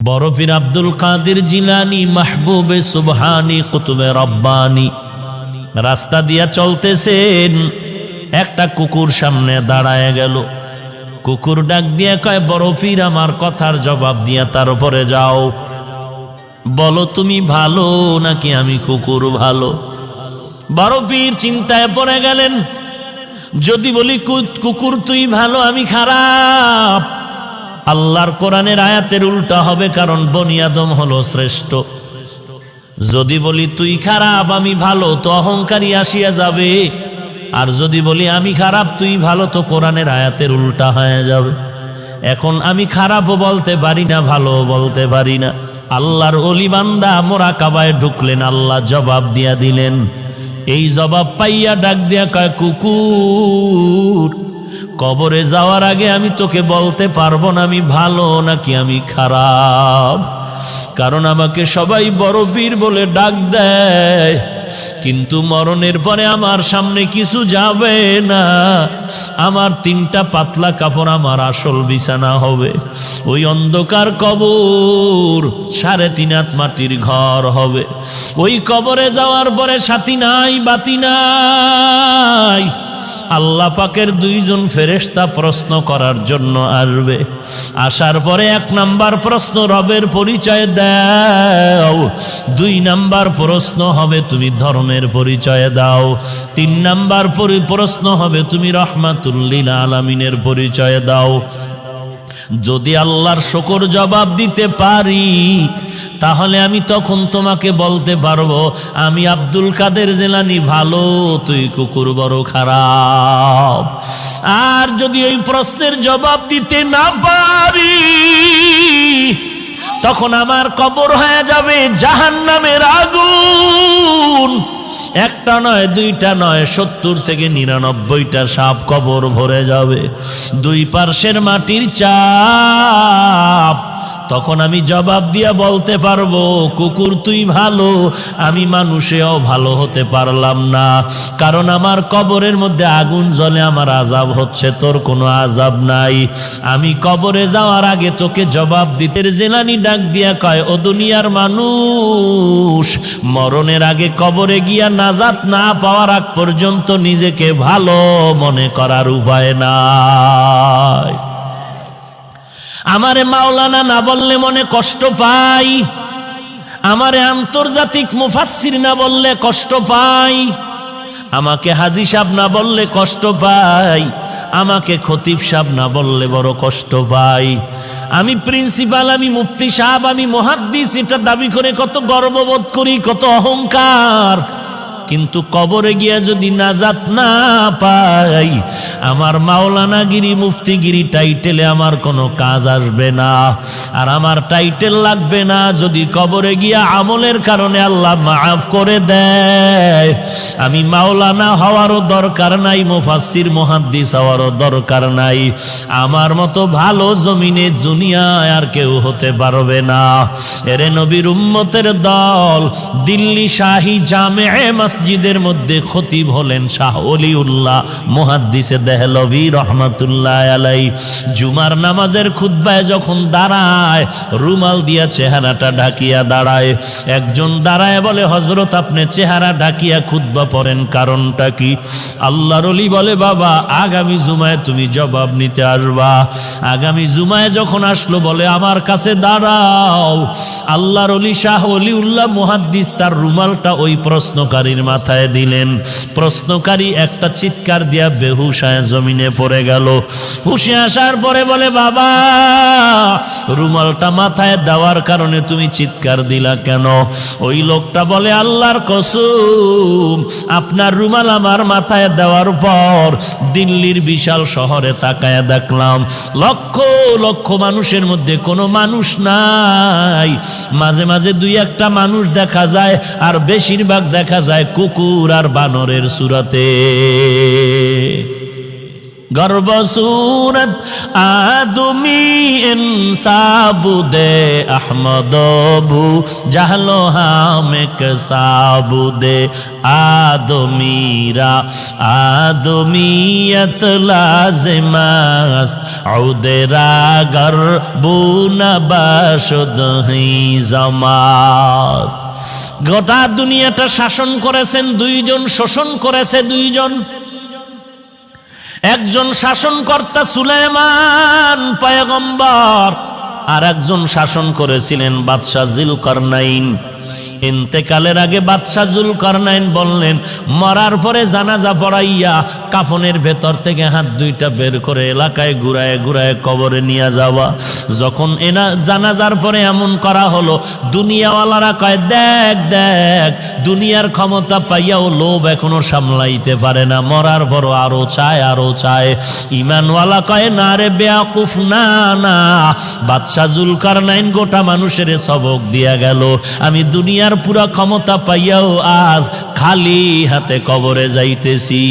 বড় পীর আব্দুল কাদের জিলানী মাহবুবে সুবহানী কুতুবে রব্বানী রাস্তা দিয়া চলতেছেন, একটা কুকুর সামনে দাঁড়ায় গেল। কুকুর ডাক দিয়া কয়, বড় পীর আমার কথার জবাব দিয়া তার উপরে যাও, বলো তুমি ভালো নাকি আমি কুকুর ভালো? বড় পীর চিন্তায় পড়ে গেলেন, যদি বলি কুকুর তুই ভালো আমি খারাপ, আল্লাহর কোরআনের আয়াতের উল্টা হবে, কারণ বনি আদম হলো শ্রেষ্ঠ। যদি বলি তুই খারাপ আমি ভালো, তো অহংকারী আসিয়া যাবে। আর যদি বলি আমি খারাপ তুই ভালো, তো কোরআনের আয়াতের উল্টা হয়ে যাবে। এখন আমি খারাপও বলতে পারি না, ভালোও বলতে পারি না। আল্লাহর ওলি বান্দা মোরাকাবায় ঢুকলেন, আল্লাহ জবাব দিয়া দিলেন। এই জবাব পাইয়া ডাক দিয়া কয়, কুকুর কবরে যাওয়ার আগে আমি তোকে বলতে পারবো না আমি ভালো নাকি আমি খারাপ, কারণ আমাকে সবাই বড় পীর বলে ডাক দেয়, কিন্তু মরণের পরে আমার সামনে কিছু যাবে না। আমার 3টা পাতলা কাপড় আমার আসল বিছানা হবে, ওই অন্ধকার কবর 3.5 হাত মাটির ঘর হবে। ওই কবরে যাওয়ার পরে সাথী নাই, বাতি নাই। আল্লাহ পাকের 2 জন ফেরেশতা প্রশ্ন করার জন্য আসবে। আসার পরে 1 নাম্বার প্রশ্ন রবের পরিচয় দাও, 2 নাম্বার প্রশ্ন হবে তুমি ধর্মের পরিচয় দাও, 3 নাম্বার প্রশ্ন হবে তুমি রহমাতুল লিল আলামিনের পরিচয় দাও। যদি আল্লাহর শুকর জবাব দিতে পারি, তাহলে আমি তখন তোমাকে বলতে পারবো আমি আব্দুল কাদের জিলানী ভালো, তুই কুকুর বড় খারাপ। আর যদি ওই প্রশ্নের জবাব দিতে না পারি, তখন আমার কবর হয়ে যাবে জাহান্নামের আগুন। 1টা নয় 2টা নয়, 70 থেকে 99টা সাপ কবর ভরে যাবে, 2 পার্শ্বের মাটির চাপ। তখন আমি জবাব দিয়া বলতে পারবো কুকুর তুই ভালো, আমি মানুষেও ভালো হতে পারলাম না, কারণ আমার কবরের মধ্যে আগুন জ্বলে, আমার আযাব হচ্ছে, তোর কোনো আযাব নাই। আমি কবরে যাওয়ার আগে তোকে জবাব দিতে। জিলানী ডাক দিয়া কয়, ও দুনিয়ার মানুষ, মরণের আগে কবরে গিয়া নাজাত না পাওয়ার আগ পর্যন্ত নিজেকে ভালো মনে করার উপায় নাই। আমারে মাওলানা না বললে মনে কষ্ট পাই, আমারে আন্তর্জাতিক মুফাসসির না বললে কষ্ট পাই, আমাকে হাজী সাহেব না বললে কষ্ট পাই, আমাকে খতিব সাহেব না বললে বড় কষ্ট পাই। আমি প্রিন্সিপাল, আমি মুফতি সাহেব, আমি মুহাদ্দিস, এটা দাবি করে কত গর্ববোধ করি, কত অহংকার। কিন্তু কবরে গিয়া যদি নাজাত না পাই, আমার মাওলানাগিরি মুফতিগিরি টাইটেলে আমার কোনো কাজ আসবে না, আর আমার টাইটেল লাগবে না যদি কবরে গিয়া আমলের কারণে আল্লাহ মাফ করে দেয়। আমি মাওলানা হওয়ারও দরকার নাই, মুফাসসির মুহাদ্দিস হওয়ারও দরকার নাই, আমার মতো ভালো জমিনে দুনিয়ায় আর কেউ হতে পারবে না। এরে নবীর উম্মতের দল, দিল্লি শাহী জামে মসজিদের মধ্যে খতিব হলেন শাহ ওলিউল্লাহ মুহাদ্দিসে দেহলভী রহমাতুল্লাহ আলাই। জুমার নামাজের খুতবায় যখন দাঁড়ায়, রুমাল দিয়া চেহারাটা ঢাকিয়া দাঁড়ায়। একজন দাঁড়ায় বলে, হযরত আপনি চেহারা ঢাকিয়া খুতবা পড়েন, কারণটা কি? আল্লাহর ওলি বলে, বাবা আগামী জুমায় তুমি জবাব নিতে আসবা। আগামী জুমায় যখন আসলো, বলে আমার কাছে দাঁড়াও। আল্লাহর ওলি শাহ ওলিউল্লাহ মুহাদ্দিস তার রুমালটা ওই প্রশ্নকারীর মাথায় দিলেন। প্রশ্নকারী একটা চিৎকার দিয়া বেহুশ হয়ে জমিনে পড়ে গেল। হুশে আসার পরে বলে, বাবা রুমালটা মাথায় দেওয়ার কারণে তুমি চিৎকার দিলা কেন? ওই লোকটা বলে, আল্লাহর কসম, আপনার রুমাল আমার মাথায় দেওয়ার পর দিল্লির বিশাল শহরে তাকায়া দেখলাম লক্ষ লক্ষ মানুষের মধ্যে কোনো মানুষ নাই, মাঝে মাঝে 2-1টা মানুষ দেখা যায়, আর বেশিরভাগ দেখা যায় কুকুর আর বানরের সুরাতে। गर्व सूरत आदमी इंसाबुदे अहमदबू जहलो हामिक साबुदे आदमीरा आदमीयत लाजिमस्त औदेरा गर्बूना बाशुद ही जमास्त। গোটা দুনিয়াটা শাসন করেছেন দুইজন, শোষণ করেছে দুইজন। একজন শাসনকর্তা সুলাইমান পয়গম্বর, আর একজন শাসন করেছিলেন বাদশাহ যুলকারনাইন। ইন্তেকালের আগে বাদশাহ যুলকারনাইন বললেন, মরার পরে জানাজা পড়াইয়া কাফনের ভেতর থেকে হাত দুইটা বের করে এলাকায় ঘুরায় ঘুরায় কবরে নিয়ে যাওয়া। যখন এনা জানাজার পরে এমন করা হলো, দুনিয়াওয়ালারা কয়, দেখ দেখ, দুনিয়ার ক্ষমতা পাইয়াও লোভ এখনো সামলাইতে পারে না, মরার পরও আরো চায় আরো চায়। ইমানওয়ালা কয়, না রে বেয়াকুফ, না না, বাদশাহ যুলকারনাইন গোটা মানুষের সবক দিয়া গেল, আমি দুনিয়া পুরা ক্ষমতা পাইয়াও আজ খালি হাতে কবরে যাইতেছি।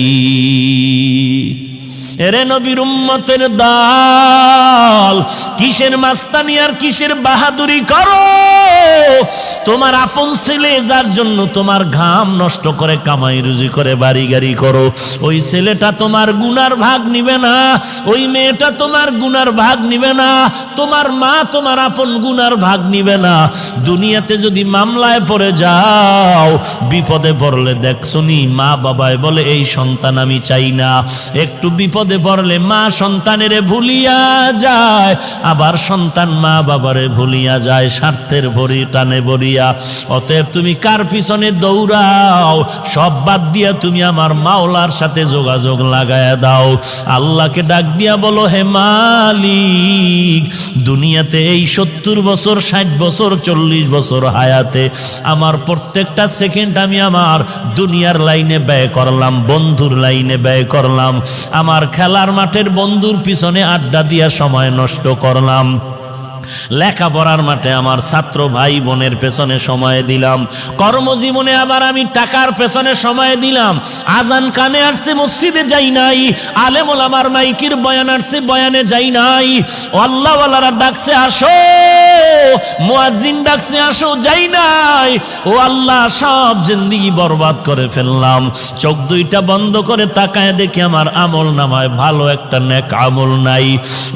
এরে নবীর উম্মতের দল, কিসের মাস্তানি আর কিসের বাহাদুরি করো? তোমার আপন ছেলে যার জন্য তোমার ঘাম নষ্ট করে কামাই রুজি করে বাড়ি গাড়ি করো, ওই ছেলেটা তোমার গুনার ভাগ নিবে না, ওই মেয়েটা তোমার গুনার ভাগ নিবে না, তোমার মা তোমার আপন গুনার ভাগ নিবে না। দুনিয়াতে যদি মামলায় পড়ে যাও, বিপদে পড়লে দেখছনি মা বাবায় বলে এই সন্তান আমি চাই না, একটু বিপদে পড়লে মা সন্তানেরে ভুলিয়া যায়, আবার সন্তান মা বাবারে ভুলিয়া যায় স্বার্থের ভরি টানে বরিয়া। অতএব তুমি কার পিছনে দৌড়াও, সব বাদ দিয়া তুমি আমার মাওলার সাথে যোগাযোগ লাগায়া দাও। আল্লাহকে ডাক দিয়া বলো, হে মালিক, দুনিয়াতে এই 70 বছর 60 বছর 40 বছর হায়াতে আমার প্রত্যেকটা সেকেন্ড আমি আমার দুনিয়ার লাইনে ব্যয় করলাম, বন্ধুর লাইনে ব্যয় করলাম, আমার খেলার মাঠের বন্ধুর পিছনে আড্ডা দিয়া সময় নষ্ট করলাম, লেখাপড়ার মাঠে আমার ছাত্র ভাই বোনের পেছনে সময় দিলাম, কর্মজীবনে আবার আমি টাকার পেছনে সময় দিলাম, আজান কানে আসছে মসজিদে যাই নাই, আলেম ওলামার মাইকির বয়ান আসছে বয়ানে যাই নাই, আল্লাহওয়ালারা ডাকছে আসো, মুয়াজ্জিন ডাকছে আসো, যাই নাই। ও আল্লাহ, সব জিন্দেগি বরবাদ করে ফেললাম। চোখ দুইটা বন্ধ করে তাকায় দেখি আমার আমল নামায় ভালো একটা নেক আমল নাই।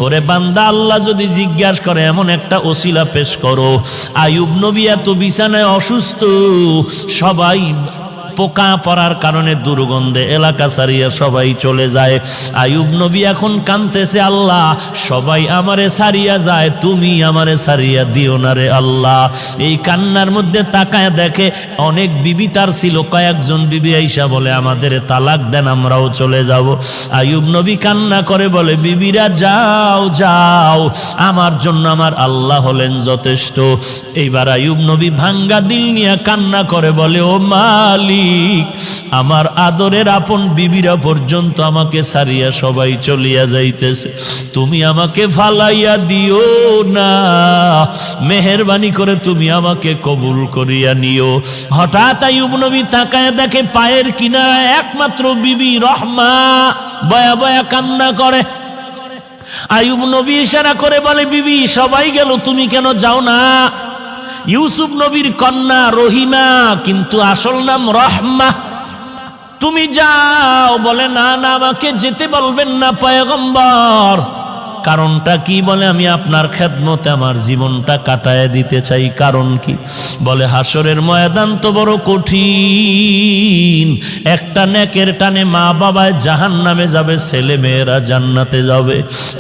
ওরে বান্দা, আল্লাহ যদি জিজ্ঞাসা করে এমন একটা ওসিলা পেশ করো। আইয়ুব নবী এত বিছানায় অসুস্থ, সবাই পোকা পড়ার কারণে দুর্গন্ধে এলাকা ছাড়িয়ে সবাই চলে যায়। আইয়ুব নবী এখন কাঁদতেছে, আল্লাহ সবাই আমারে ছাড়িয়া যায়, তুমি আমারে ছাড়িয়া দিও না রে আল্লাহ। এই কান্নার মধ্যে তাকায় দেখে অনেক বিবি তার ছিল, কয়েকজন বিবি আইসা বলে আমাদের তালাক দেন, আমরাও চলে যাব। আইয়ুব নবী কান্না করে বলে, বিবিরা যাও যাও, আমার জন্য আমার আল্লাহ হলেন যথেষ্ট। এইবার আইয়ুব নবী ভাঙ্গা দিল নিয়ে কান্না করে বলে, ও মালিক, আমার আদরের আপন বিবিরা পর্যন্ত আমাকে ছাড়িয়া সবাই চলিয়া যাইতেছে, তুমি আমাকে ফালাইয়া দিও না, মেহেরবানি করে তুমি আমাকে কবুল করিয়া নিও। হঠাৎ আইয়ুব নবী তাকায় দেখে পায়ের কিনারায় একমাত্র বিবি রহমা বয়া বয়া কান্না করে। আইয়ুব নবী ইশারা করে বলে, বিবি সবাই গেল, তুমি কেন যাও না? ইউসুফ নবীর কন্যা রহিমা, কিন্তু আসল নাম রহমা, তুমি যাও। বলে, না না, আমাকে যেতে বলবেন না পয়গম্বর। কারণটা কি? বলে, আমি আপনার খেদমতে আমার জীবনটা কাটায় দিতে চাই। কারণ কি? বলে, হাসরের ময়দান তো বড় কঠিন, একটা নেকের টানে মা বাবায় জাহান্নামে যাবে, ছেলে মেয়েরা জান্নাতে যাবে,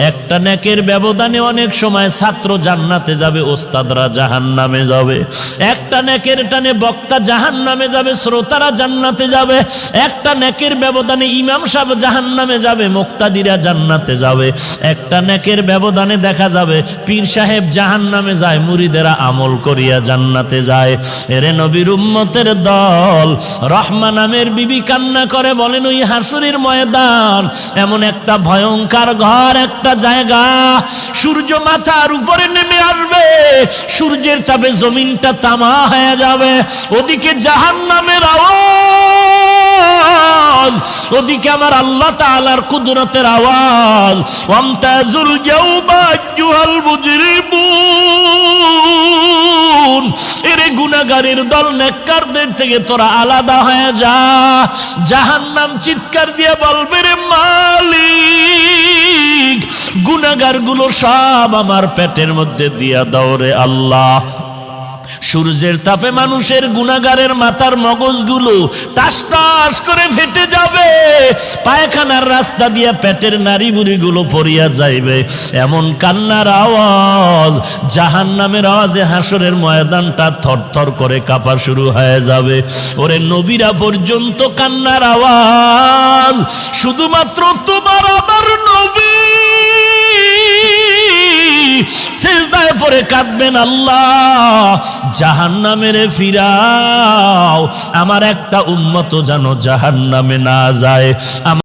একটা নেকের ব্যবধানে অনেক সময় ছাত্র জান্নাতে যাবে, ওস্তাদরা জাহান্নামে যাবে, একটা নেকের টানে বক্তা জাহান্নামে যাবে, শ্রোতারা জান্নাতে যাবে, একটা নেকের ব্যবধানে ইমাম সাহেব জাহান্নামে যাবে, মুক্তাদিরা জান্নাতে যাবে, একটা নেকের ব্যবধানে দেখা যাবে পীর সাহেব জাহান্নামে যায়, মুরিদেরা আমল করিয়া জান্নাতে যায়। এরে নবীর উম্মতের দল, রহমা নামের বিবি কান্না করে বলেন, ওই হাসরের ময়দান এমন একটা ভয়ঙ্কর ঘর, একটা জায়গা, সূর্য মাথার উপরে নেমে আসবে, সূর্যের তাপে জমিনটা তামা হয়ে যাবে, ওদিকে জাহান্নামের আওয়াজ আওয়াজ, ওদিকে আমার আল্লাহ তাআলার কুদরতের আওয়াজ। ওয়ামতাজুল ইয়াউমা আইয়ুহাল মুজরিমুন, এরে গুনাহগারের দল, নেককারদের থেকে তোরা আলাদা হয়ে যা। জাহান্নাম চিৎকার দিয়ে বলবে, রে মালিক, গুনাহগার গুলো সব আমার পেটের মধ্যে দিয়া দাও রে আল্লাহ। সূর্যের তাপে মানুষের গুনাহগারের মাথার মগজগুলো টাস টাস করে ফেটে যাবে, পায়খানার রাস্তা দিয়া পেটের নাড়ি বুড়িগুলো পড়িয়া যাইবে। এমন কান্নার আওয়াজ, জাহান্নামের আওয়াজে হাসরের ময়দানটা থরথর করে কাঁপা শুরু হয়ে যাবে। ওরে নবীরা পর্যন্ত কান্নার আওয়াজ, শুধুমাত্র তোমার আমার নবী সিজদায় পড়ে কাঁদবেন, আল্লাহ জাহান্নামের ফিরাও, আমার একটা উম্মত যেন জাহান্নামে না যায়।